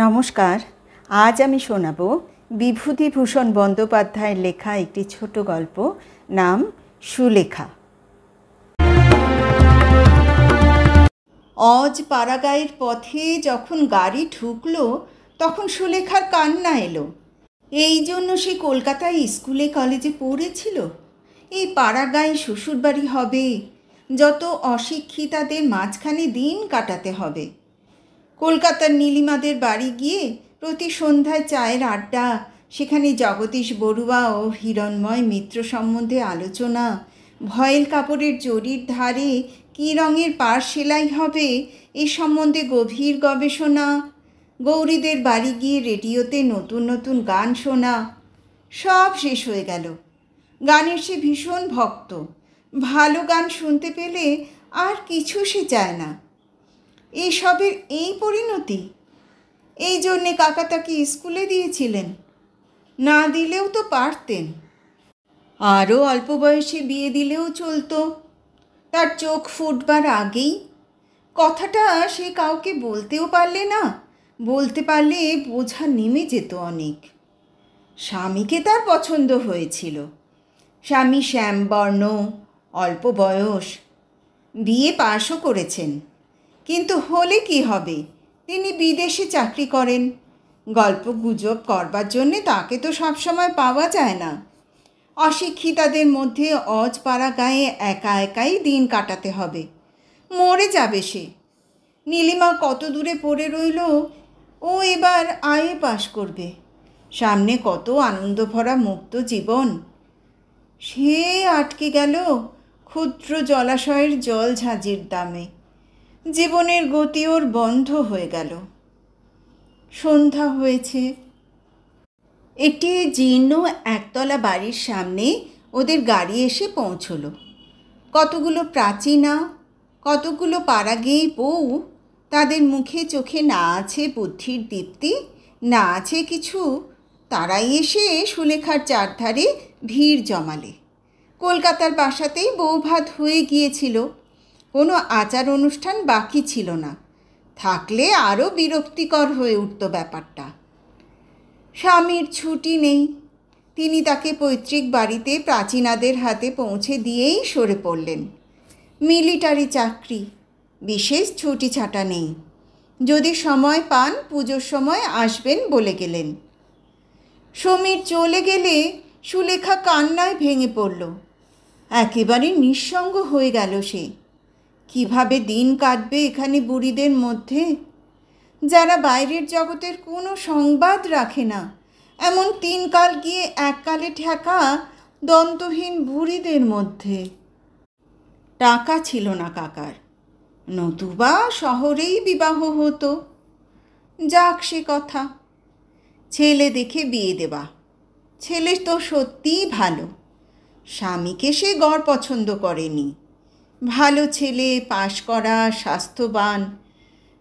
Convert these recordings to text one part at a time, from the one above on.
নমস্কার। আজ আমি শোনাব বিভূতিভূষণ বন্দ্যোপাধ্যায়ের লেখা একটি ছোট গল্প, নাম সুলেখা। অজ পাড়াগাঁয়ের পথে যখন গাড়ি ঢুকলো তখন সুলেখার কান্না এলো। এই জন্য সে কলকাতায় স্কুলে কলেজে পড়েছিল। এই পাড়াগাঁয়ে শ্বশুরবাড়ি হবে, যত অশিক্ষিতাদের মাঝখানে দিন কাটাতে হবে। কলকাতার নীলিমাদের বাড়ি গিয়ে প্রতি সন্ধ্যায় চায়ের আড্ডা, সেখানে জগদীশ বড়ুয়া ও হিরণময় মিত্র সম্বন্ধে আলোচনা, ভয়েল কাপড়ের জরির ধারে কী রঙের পাড় সেলাই হবে এ সম্বন্ধে গভীর গবেষণা, গৌরীদের বাড়ি গিয়ে রেডিওতে নতুন নতুন গান শোনা, সব শেষ হয়ে গেল। গানের সে ভীষণ ভক্ত, ভালো গান শুনতে পেলে আর কিছু সে চায় না। এইসবের এই পরিণতি। এই জন্যে কাকা তাকে স্কুলে দিয়েছিলেন, না দিলেও তো পারতেন। আরও অল্প বয়সে বিয়ে দিলেও চলতো, তার চোখ ফুটবার আগেই। কথাটা সে কাউকে বলতেও পারলে না, বলতে পারলে বোঝা নেমে যেত অনেক। স্বামীকে তার পছন্দ হয়েছিল। স্বামী শ্যামবর্ণ, অল্প বয়স, বিয়ে পাশও করেছেন। কিন্তু হলে কি হবে, তিনি বিদেশে চাকরি করেন। গল্প গুজব করবার জন্যে তাকে তো সবসময় পাওয়া যায় না। অশিক্ষিতাদের মধ্যে অজ পাড়া গায়ে একা একাই দিন কাটাতে হবে, মরে যাবে সে। নীলিমা কত দূরে পড়ে রইল, ও এবার আইএ পাশ করবে। সামনে কত আনন্দ ভরা মুক্ত জীবন, সে আটকে গেল ক্ষুদ্র জলাশয়ের জল ঝাঁঝির দামে। জীবনের গতি ওর বন্ধ হয়ে গেল। সন্ধ্যা হয়েছে। একটি জীর্ণ একতলা বাড়ির সামনে ওদের গাড়ি এসে পৌঁছলো। কতগুলো প্রাচীনা, কতগুলো পাড়াগেঁয়ে বউ, তাদের মুখে চোখে না আছে বুদ্ধির দীপ্তি, না আছে কিছু। তারাই এসে সুলেখার চারধারে ভিড় জমালে। কলকাতার বাসাতেই বউভাত হয়ে গিয়েছিল, কোনো আচার অনুষ্ঠান বাকি ছিল না। থাকলে আরও বিরক্তিকর হয়ে উঠত ব্যাপারটা। স্বামীর ছুটি নেই, তিনি তাকে পৈতৃক বাড়িতে প্রাচীনাদের হাতে পৌঁছে দিয়েই সরে পড়লেন। মিলিটারি চাকরি, বিশেষ ছুটি ছাটা নেই। যদি সময় পান পুজোর সময় আসবেন বলে গেলেন। সমীর চলে গেলে সুলেখা কান্নায় ভেঙে পড়ল। একেবারে নিঃসঙ্গ হয়ে গেল সে। কিভাবে দিন কাটবে এখানে বুড়িদের মধ্যে, যারা বাইরের জগতের কোনো সংবাদ রাখে না, এমন তিন কাল গিয়ে এককালে ঠেকা দন্তহীন বুড়িদের মধ্যে। টাকা ছিল না কাকার, নতুবা শহরেই বিবাহ হতো। যাক সে কথা, ছেলে দেখে বিয়ে দেবা। ছেলে তো সত্যিই ভালো, স্বামীকে সে গড় পছন্দ করেনি। ভালো ছেলে, পাশ করা, স্বাস্থ্যবান।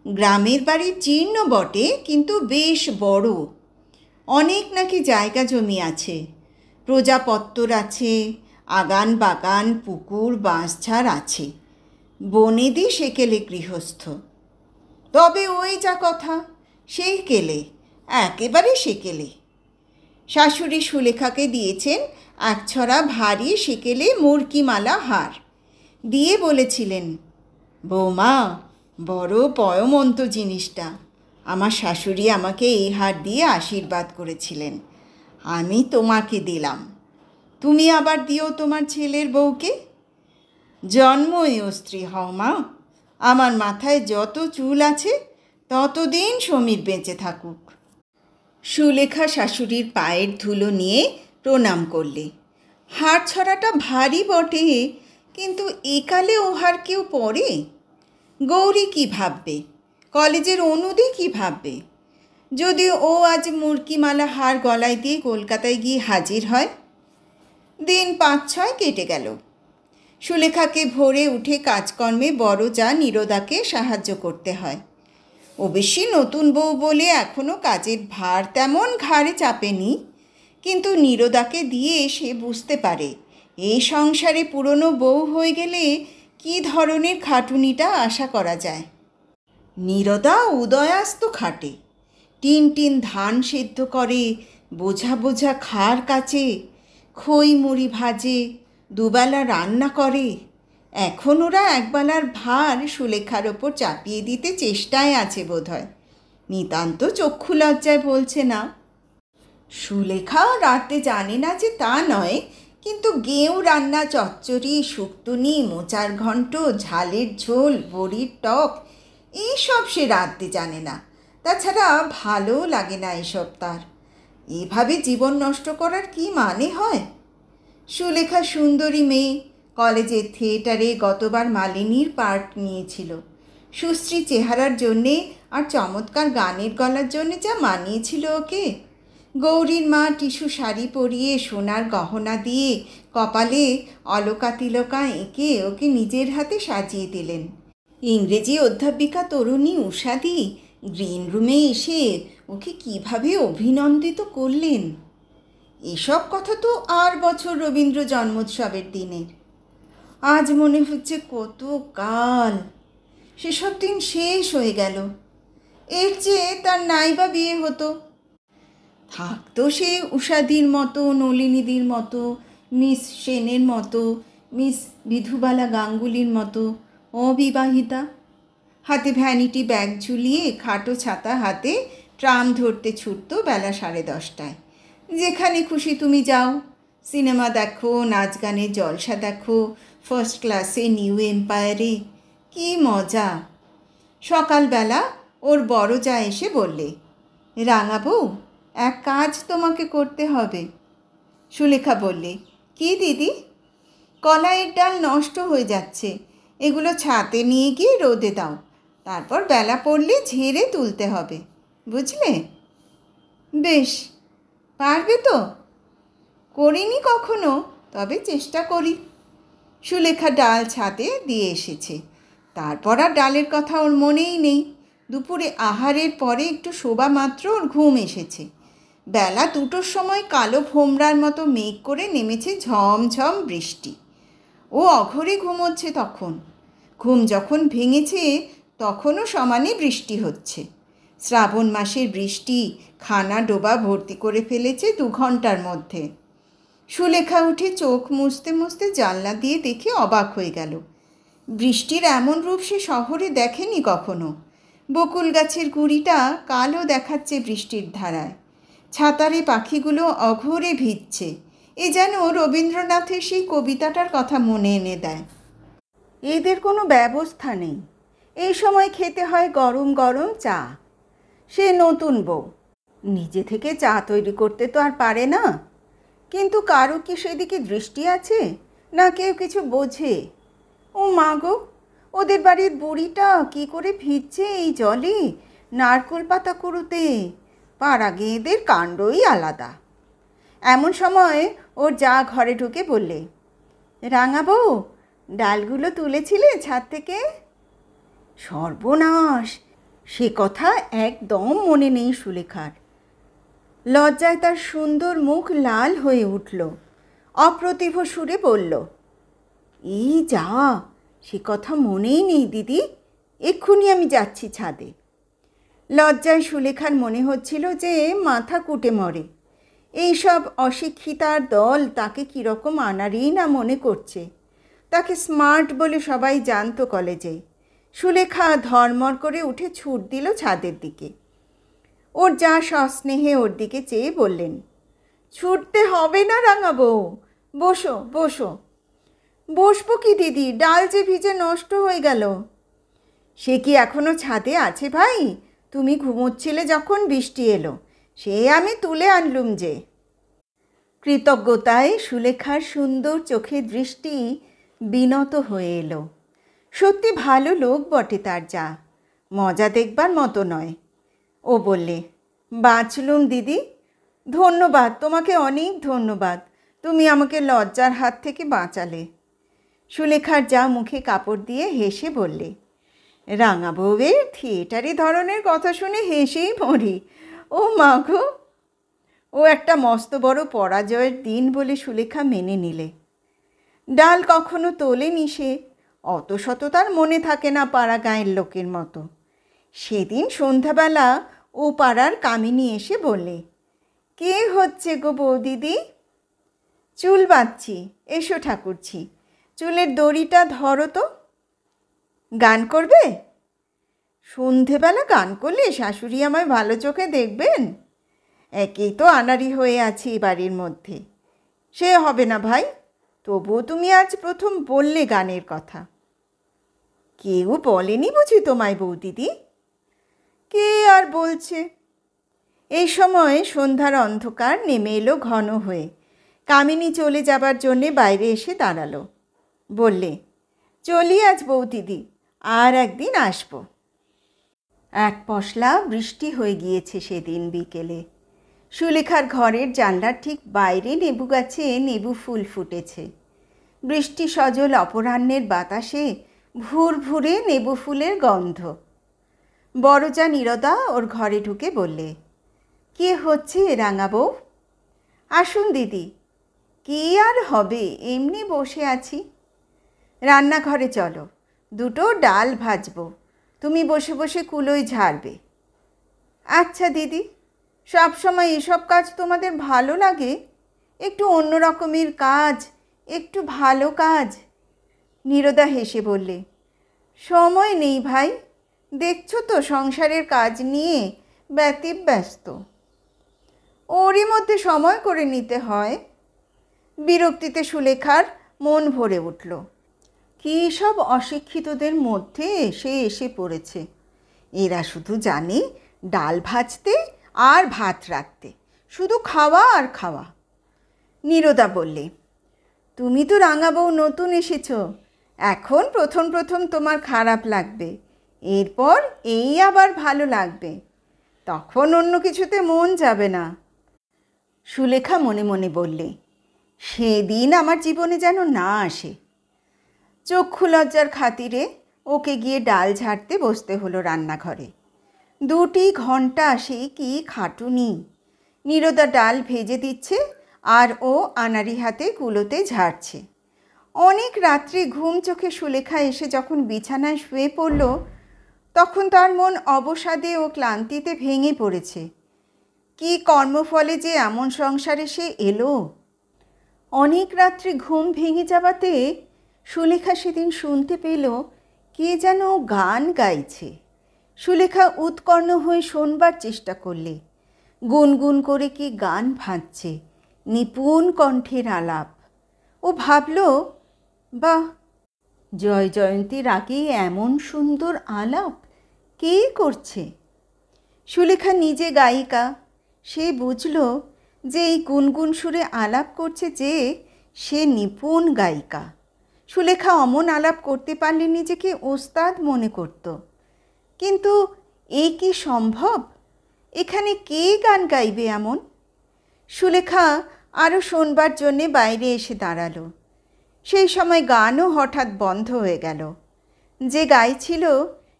গ্রামের বাড়ি জীর্ণ বটে, কিন্তু বেশ বড়। অনেক নাকি জায়গা জমি আছে, প্রজাপত্তর আছে, আগান বাগান, পুকুর, বাঁশঝাড় আছে। বনেদি সেকেলে গৃহস্থ। তবে ওই যা কথা, সেই কেলে, একেবারে সেকেলে। শাশুড়ি সুলেখাকে দিয়েছেন একছড়া ভারী সেকেলে মুরকিমালা হার, দিয়ে বলেছিলেন, বৌমা, বড় পয়মন্ত জিনিসটা। আমার শাশুড়ি আমাকে এই হার দিয়ে আশীর্বাদ করেছিলেন, আমি তোমাকে দিলাম, তুমি আবার দিও তোমার ছেলের বউকে। জন্মই ও স্ত্রী হও মা। আমার মাথায় যত চুল আছে ততদিন সমীর বেঁচে থাকুক। সুলেখা শাশুড়ির পায়ের ধুলো নিয়ে প্রণাম করলে। হার ছড়াটা ভারী বটে, কিন্তু একালে ও হার কেউ পরে? গৌরী কি ভাববে, কলেজের অনুদি কি ভাববে, যদি ও আজ মুরকিমালা হার গলায় দিয়ে কলকাতায় গিয়ে হাজির হয়? দিন 5-6 কেটে গেল। সুলেখাকে ভোরে উঠে কাজকর্মে বড় যা নীরদাকে সাহায্য করতে হয়। অবশ্যই নতুন বউ বলে এখনও কাজের ভার তেমন ঘাড়ে চাপেনি, কিন্তু নীরদাকে দিয়ে সে বুঝতে পারে এই সংসারে পুরনো বউ হয়ে গেলে কী ধরনের খাটুনিটা আশা করা যায়। নীরদা উদয়াস্ত খাটে, টিন টিন ধান সেদ্ধ করে, বোঝা বোঝা খাড় কাচে, খই মুড়ি ভাজে, দুবেলা রান্না করে। এখন ওরা একবেলার ভার সুলেখার ওপর চাপিয়ে দিতে চেষ্টায় আছে বোধহয়। নিতান্ত চক্ষু লজ্জায় বলছে না। সুলেখা রাতে জানে না যে তা নয়, কিন্তু গেঁয়ো রান্না, চচ্চড়ি, শুক্তুনি, মোচার ঘণ্ট, ঝালের ঝোল, বড়ির টক এইসব সে রাঁধতে জানে না। তাছাড়া ভালোও লাগে না এসব তার। এভাবে জীবন নষ্ট করার কি মানে হয়? সুলেখা সুন্দরী মেয়ে, কলেজের থিয়েটারে গতবার মালিনীর পার্ট নিয়েছিল। সুশ্রী চেহারার জন্যে আর চমৎকার গানের গলার জন্যে যা মানিয়েছিল ওকে। গৌরীর মা টিস্যু শাড়ি পরিয়ে সোনার গহনা দিয়ে কপালে অলকা তিলকা এঁকে ওকে নিজের হাতে সাজিয়ে দিলেন। ইংরেজি অধ্যাপিকা তরুণী উষাদি গ্রিন রুমে এসে ওকে কিভাবে অভিনন্দিত করলেন! এসব কথা তো আর বছর রবীন্দ্র জন্মোৎসবের দিনের। আজ মনে হচ্ছে কত কাল সেসব দিন শেষ হয়ে গেল। এর চেয়ে তার নাইবা বিয়ে হতো। থাকতো সে উষাদির মতো, নলিনীদির মতো, মিস সেনের মতো, মিস বিধুবালা গাঙ্গুলির মতো অবিবাহিতা, হাতে ভ্যানিটি ব্যাগ ঝুলিয়ে খাটো ছাতা হাতে ট্রাম ধরতে ছুটতো বেলা 10:30টায়। যেখানে খুশি তুমি যাও, সিনেমা দেখো, নাচ গানের জলসা দেখো, ফার্স্ট ক্লাসে নিউ এম্পায়ারে, কি মজা! সকালবেলা ওর বড় যা এসে বললে, রাঙাবো, এক কাজ তোমাকে করতে হবে। সুলেখা বললে, কি দিদি? কলাইয়ের ডাল নষ্ট হয়ে যাচ্ছে, এগুলো ছাতে নিয়ে গিয়ে রোদে দাও, তারপর বেলা পড়লে ঝেড়ে তুলতে হবে, বুঝলে? বেশ, পারবে তো? করিনি কখনো, তবে চেষ্টা করি। সুলেখা ডাল ছাতে দিয়ে এসেছে। তারপর আর ডালের কথা ওর মনেই নেই। দুপুরে আহারের পরে একটু শোবা মাত্র ওর ঘুম এসেছে। বেলা 2টোর সময় কালো ভোমরার মতো মেঘ করে নেমেছে ঝমঝম বৃষ্টি। ও অঘরে ঘুমোচ্ছে তখন। ঘুম যখন ভেঙেছে তখনও সমানে বৃষ্টি হচ্ছে। শ্রাবণ মাসের বৃষ্টি খানা ডোবা ভর্তি করে ফেলেছে 2 ঘন্টার মধ্যে। সুলেখা উঠে চোখ মুছতে মুছতে জানলা দিয়ে দেখে অবাক হয়ে গেল। বৃষ্টির এমন রূপ সে শহরে দেখেনি কখনো। বকুল গাছের গুঁড়িটা কালো দেখাচ্ছে বৃষ্টির ধারায়। ছাতারে পাখিগুলো অঘোরে ভিজছে। এ যেন রবীন্দ্রনাথের সেই কবিতাটার কথা মনে এনে দেয়। এদের কোনো ব্যবস্থা নেই। এই সময় খেতে হয় গরম গরম চা। সে নতুন বউ, নিজে থেকে চা তৈরি করতে তো আর পারে না। কিন্তু কারো কি সেদিকে দৃষ্টি আছে, না কেউ কিছু বোঝে? ও মা গো, ওদের বাড়ির বুড়িটা কি করে ভিজছে এই জলে, নারকোল পাতা কুড়োতে! পাড়া গেঁদের কাণ্ডই আলাদা। এমন সময় ওর যা ঘরে ঢুকে বললে, রাঙাবো, ডালগুলো তুলেছিলে ছাদ থেকে? সর্বনাশ, সে কথা একদম মনে নেই সুলেখার। লজ্জায় তার সুন্দর মুখ লাল হয়ে উঠল। অপ্রতিভ সুরে বলল, এই যা, সে কথা মনেই নেই দিদি, এক্ষুনি আমি যাচ্ছি ছাদে। লজ্জায় সুলেখার মনে হচ্ছিল যে মাথা কুটে মরে। এইসব অশিক্ষিতার দল তাকে কীরকম আনারই না মনে করছে। তাকে স্মার্ট বলে সবাই জানতো কলেজে। সুলেখা ধর্মর করে উঠে ছুট দিল ছাদের দিকে। ওর যা সস্নেহে ওর দিকে চেয়ে বললেন, ছুটতে হবে না রাঙাবো, বসো বসো। বসবো কি দিদি, ডাল যে ভিজে নষ্ট হয়ে গেল। সে কি এখনো ছাদে আছে ভাই? তুমি ঘুমোচ্ছিলে যখন বৃষ্টি এলো, সে আমি তুলে আনলুম যে। কৃতজ্ঞতায় সুলেখার সুন্দর চোখের দৃষ্টি বিনত হয়ে এলো। সত্যি ভালো লোক বটে তার যা, মজা দেখবার মতো নয়। ও বললে, বাঁচলুম দিদি, ধন্যবাদ, তোমাকে অনেক ধন্যবাদ, তুমি আমাকে লজ্জার হাত থেকে বাঁচালে। সুলেখার যা মুখে কাপড় দিয়ে হেসে বললে, রাঙা বউয়ের থিয়েটারি ধরনের কথা শুনে হেসেই মরি। ও মা গো! ও একটা মস্ত বড় পরাজয়ের দিন বলে সুলেখা মেনে নিলে। ডাল কখনো তোলেনি সে, অত শত তার মনে থাকে না পাড়া গাঁয়ের লোকের মতো। সেদিন সন্ধ্যাবেলা ও পাড়ার কামিনী এসে বললে, কে হচ্ছে গো বৌদিদি? চুল বাঁধছি, এসো ঠাকুরছি, চুলের দড়িটা ধরো তো। গান করবে? সন্ধেবেলা গান করলে শাশুড়ি আমায় ভালো চোখে দেখবেন? একেই তো আনাড়ি হয়ে আছি বাড়ির মধ্যে। সে হবে না ভাই, তবুও তুমি আজ প্রথম বললে গানের কথা। কেউ বলেনি বুঝি তোমায় বৌদিদি? কে আর বলছে। এই সময় সন্ধ্যার অন্ধকার নেমে এলো ঘন হয়ে। কামিনী চলে যাবার জন্যে বাইরে এসে দাঁড়ালো। বললে, চলি আজ বৌদিদি, আর একদিন আসবো। এক পশলা বৃষ্টি হয়ে গিয়েছে সেদিন বিকেলে। সুলেখার ঘরের জানলার ঠিক বাইরে নেবু গাছে নেবু ফুল ফুটেছে। বৃষ্টি সজল অপরাহ্নের বাতাসে ভুর ভুরে নেবু ফুলের গন্ধ। বড়জা নীরদা ওর ঘরে ঢুকে বললে, কে হচ্ছে রাঙা বউ? আসুন দিদি। কি আর হবে, এমনি বসে আছি। রান্নাঘরে চলো, দুটো ডাল ভাজবো, তুমি বসে বসে কুলোয় ঝাড়বে। আচ্ছা দিদি, সব সময় এসব কাজ তোমাদের ভালো লাগে? একটু অন্য রকমের কাজ, একটু ভালো কাজ। নীরদা হেসে বললে, সময় নেই ভাই, দেখছো তো সংসারের কাজ নিয়ে ব্যতিব্যস্ত। ওরই মধ্যে সময় করে নিতে হয়। বিরক্তিতে সুলেখার মন ভরে উঠল। কী সব অশিক্ষিতদের মধ্যে সে এসে পড়েছে। এরা শুধু জানে ডাল ভাজতে আর ভাত রাখতে, শুধু খাওয়া আর খাওয়া। নীরদা বললে, তুমি তো রাঙা বউ নতুন এসেছ, এখন প্রথম প্রথম তোমার খারাপ লাগবে, এরপর এই আবার ভালো লাগবে, তখন অন্য কিছুতে মন যাবে না। সুলেখা মনে মনে বললে, সেদিন আমার জীবনে যেন না আসে। চক্ষু লজ্জার খাতিরে ওকে গিয়ে ডাল ঝাড়তে বসতে হলো রান্নাঘরে। 2 ঘন্টা সেই কি খাটুনি। নীরদা ডাল ভেজে দিচ্ছে আর ও আনাড়ি হাতে কুলোতে ঝাড়ছে। অনেক রাত্রে ঘুম চোখে সুলেখা এসে যখন বিছানায় শুয়ে পড়ল, তখন তার মন অবসাদে ও ক্লান্তিতে ভেঙে পড়েছে। কি কর্মফলে যে এমন সংসারে সে এলো। অনেক রাত্রে ঘুম ভেঙে যাওয়াতে সুলেখা সেদিন শুনতে পেল কে যেন গান গাইছে। সুলেখা উৎকর্ণ হয়ে শোনবার চেষ্টা করলে। গুনগুন করে কি গান ভাজছে, নিপুণ কণ্ঠের আলাপ। ও ভাবল, বাহ, জয় জয়ন্তীর আগে এমন সুন্দর আলাপ কে করছে? সুলেখা নিজে গায়িকা, সে বুঝল যে এই গুনগুন সুরে আলাপ করছে যে সে নিপুণ গায়িকা। সুলেখা অমন আলাপ করতে পারলে নিজেকে ওস্তাদ মনে করত। কিন্তু এ কি সম্ভব? এখানে কে গান গাইবে এমন? সুলেখা আরও শোনবার জন্যে বাইরে এসে দাঁড়ালো। সেই সময় গানও হঠাৎ বন্ধ হয়ে গেল। যে গাইছিল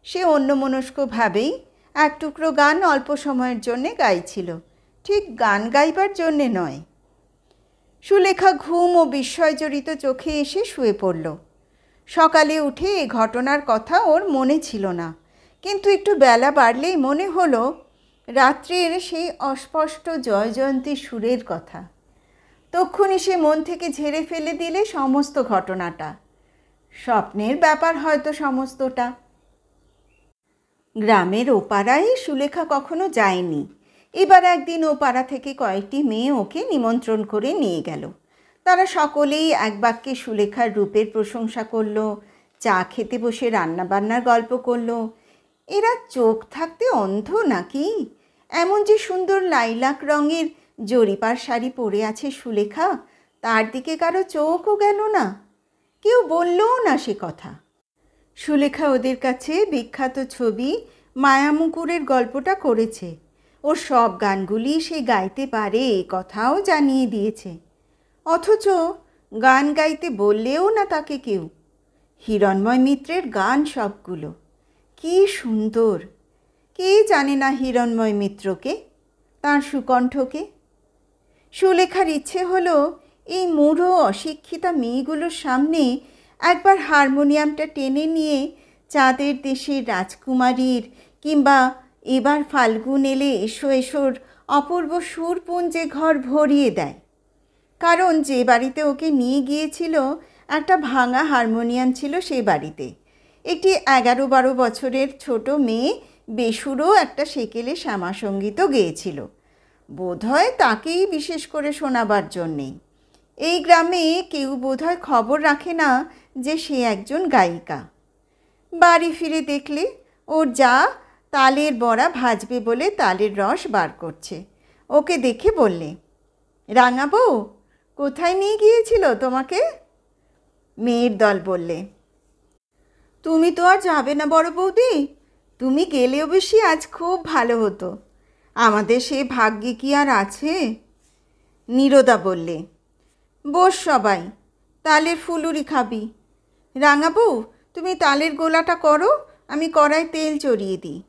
সে অন্যমনস্কভাবেই এক টুকরো গান অল্প সময়ের জন্যে গাইছিল, ঠিক গান গাইবার জন্যে নয়। সুলেখা ঘুম ও বিস্ময়জড়িত চোখে এসে শুয়ে পড়ল। সকালে উঠে এ ঘটনার কথা ওর মনে ছিল না, কিন্তু একটু বেলা বাড়লেই মনে হলো রাত্রের সেই অস্পষ্ট জয়জয়ন্তী সুরের কথা। তক্ষুনি সে মন থেকে ঝেড়ে ফেলে দিলে সমস্ত ঘটনাটা। স্বপ্নের ব্যাপার হয়তো সমস্তটা। গ্রামের ওপাড়ায় সুলেখা কখনো যায়নি। এবার একদিন ও পাড়া থেকে কয়েকটি মেয়ে ওকে নিমন্ত্রণ করে নিয়ে গেল। তারা সকলেই এক বাক্যে সুলেখার রূপের প্রশংসা করল, চা খেতে বসে রান্নাবান্নার গল্প করল। এরা চোখ থাকতে অন্ধ নাকি? এমন যে সুন্দর লাইলাক রঙের জরিপার শাড়ি পরে আছে সুলেখা, তার দিকে কারো চোখও গেল না, কেউ বললও না সে কথা। সুলেখা ওদের কাছে বিখ্যাত ছবি মায়ামুকুরের গল্পটা করেছে। ওর সব গানগুলি সে গাইতে পারে এ কথাও জানিয়ে দিয়েছে। অথচ গান গাইতে বললেও না তাকে কেউ। হিরণময় মিত্রের গান সবগুলো কি সুন্দর! কে জানে না হিরণময় মিত্রকে, তার সুকণ্ঠকে? সুলেখার ইচ্ছে হলো এই মূঢ় অশিক্ষিতা মেয়েগুলোর সামনে একবার হারমোনিয়ামটা টেনে নিয়ে চাঁদের দেশের রাজকুমারীর কিংবা এবার ফাল্গুন এলে এসো এসোর অপূর্ব সুরপুঞ্জে ঘর ভরিয়ে দেয়। কারণ যে বাড়িতে ওকে নিয়ে গিয়েছিল একটা ভাঙা হারমোনিয়াম ছিল সে বাড়িতে। একটি 11-12 বছরের ছোট মেয়ে বেসুরো একটা সেকেলে শ্যামাসঙ্গীতও গেয়েছিল, বোধহয় তাকেই বিশেষ করে শোনাবার জন্যেই। এই গ্রামে কেউ বোধহয় খবর রাখে না যে সে একজন গায়িকা। বাড়ি ফিরে দেখলে ওর যা তালের বড়া ভাজবে বলে তালের রস বার করছে। ওকে দেখে বললে, রাঙাবো, কোথায় নিয়ে গিয়েছিল তোমাকে? মেয়ের দল বললে, তুমি তো আর যাবে না বড় বৌদি, তুমি গেলেও বেশি আজ খুব ভালো হতো, আমাদের সে ভাগ্যে কি আর আছে? নীরদা বললে, বস সবাই, তালের ফুলুরি খাবি। রাঙাবো, তুমি তালের গোলাটা করো, আমি কড়াই তেল চড়িয়ে দিই।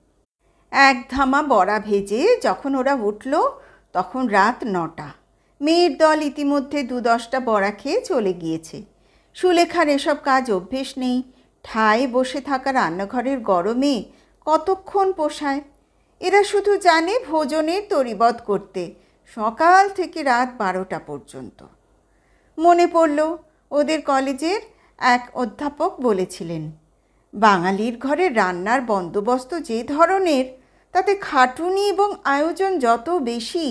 এক ধামা বড়া ভেজে যখন ওরা উঠল তখন রাত 9টা। মেয়ের দল ইতিমধ্যে 2-10টা বড়া খেয়ে চলে গিয়েছে। সুলেখার এসব কাজ অভ্যেস নেই। ঠায় বসে থাকা রান্নাঘরের গরমে কতক্ষণ পোষায়? এরা শুধু জানে ভোজনের তরিবধ করতে, সকাল থেকে রাত 12টা পর্যন্ত। মনে পড়ল ওদের কলেজের এক অধ্যাপক বলেছিলেন, বাঙালির ঘরে রান্নার বন্দোবস্ত যে ধরনের, তাতে খাটুনি এবং আয়োজন যত বেশি,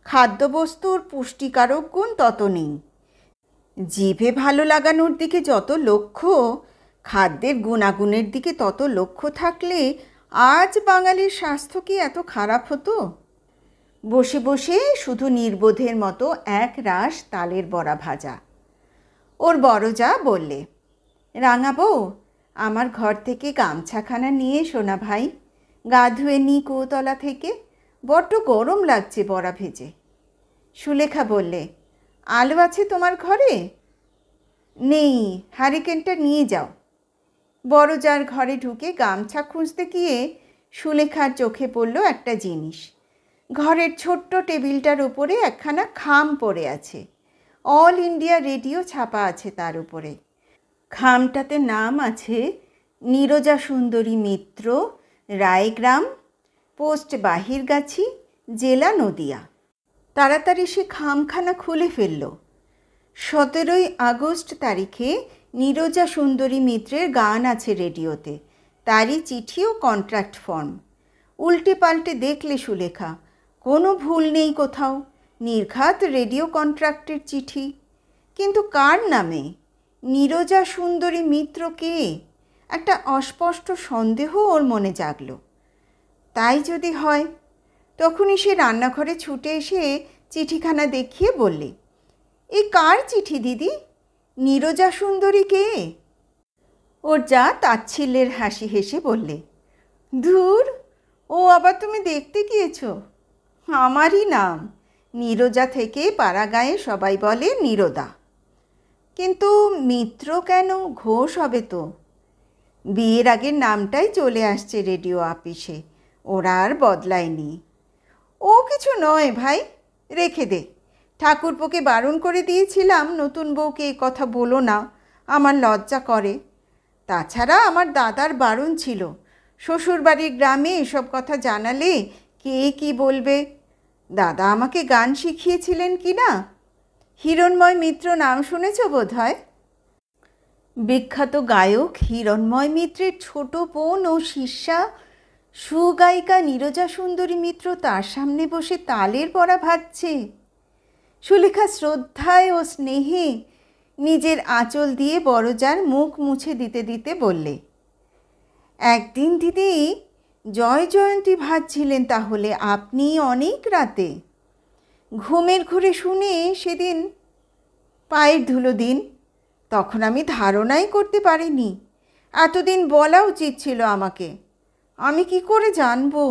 খাদ্যবস্তুর পুষ্টিকারক গুণ তত নেই। জিভে ভালো লাগানোর দিকে যত লক্ষ্য, খাদ্যের গুণাগুণের দিকে তত লক্ষ্য থাকলে আজ বাঙালির স্বাস্থ্য কি এত খারাপ হতো? বসে বসে শুধু নির্বোধের মতো এক রাশ তালের বড়া ভাজা। ওর বড় যা বললে, রাঙাবো, আমার ঘর থেকে গামছাখানা নিয়ে এসো না ভাই, গা ধুয়ে নি কুয়োতলা থেকে, বড্ড গরম লাগছে বড়া ভেজে। সুলেখা বললে, আলো আছে তোমার ঘরে? নেই, হারিকেনটা নিয়ে যাও। বড় যার ঘরে ঢুকে গামছা খুঁজতে গিয়ে সুলেখার চোখে পড়ল একটা জিনিস। ঘরের ছোট্ট টেবিলটার উপরে একখানা খাম পড়ে আছে, অল ইন্ডিয়া রেডিও ছাপা আছে তার উপরে। খামটাতে নাম আছে নীরজা সুন্দরী মিত্র, রায়গ্রাম, পোস্ট বাহিরগাছি, জেলা নদিয়া। তাড়াতাড়ি সে খামখানা খুলে ফেলল। 17ই আগস্ট তারিখে নীরজা সুন্দরী মিত্রের গান আছে রেডিওতে, তারই চিঠি ও কন্ট্রাক্ট ফর্ম। উল্টে পাল্টে দেখলে সুলেখা, কোনো ভুল নেই কোথাও, নির্ঘাত রেডিও কন্ট্রাক্টের চিঠি। কিন্তু কার নামে? নীরজা সুন্দরী মিত্র কে? একটা অস্পষ্ট সন্দেহ ওর মনে জাগল। তাই যদি হয়? তখনই সে রান্নাঘরে ছুটে এসে চিঠিখানা দেখিয়ে বললে, এ কার চিঠি দিদি? নীরজা সুন্দরী কে? ওর যা তাচ্ছিল্যের হাসি হেসে বললে, ধুর, ও আবার তুমি দেখতে গিয়েছ? আমারই নাম নীরজা থেকে পাড়াগাঁয়ে সবাই বলে নীরদা। কিন্তু মিত্র কেন? ঘোষ হবে তো। বিয়ের আগের নামটাই চলে আসছে রেডিও আপিসে, ওরা আর বদলায়নি। ও কিছু নয় ভাই, রেখে দে। ঠাকুরপোকে বারণ করে দিয়েছিলাম নতুন বউকে এ কথা বলো না, আমার লজ্জা করে। তাছাড়া আমার দাদার বারণ ছিল, শ্বশুরবাড়ির গ্রামে এসব কথা জানালে কে কি বলবে। দাদা আমাকে গান শিখিয়েছিলেন কি না? হিরণময় মিত্র নাম শুনেছ বোধ হয়? বিখ্যাত গায়ক হিরণময় মিত্রের ছোট বোন ও শিষ্যা সুগায়িকা নীরজা সুন্দরী মিত্র তার সামনে বসে তালের বড়া ভাজছে। সুলেখা শ্রদ্ধায় ও স্নেহে নিজের আঁচল দিয়ে বড়জার মুখ মুছে দিতে দিতে বললে, একদিন দিদি জয় জয়ন্তী ভাজছিলেন তাহলে আপনি অনেক রাতে? ঘুমের ঘুরে শুনে সেদিন পায়ের ধুলো দিন, তখন আমি ধারণাই করতে পারিনি। এতদিন বলা উচিত ছিল আমাকে, আমি কি করে জানবো?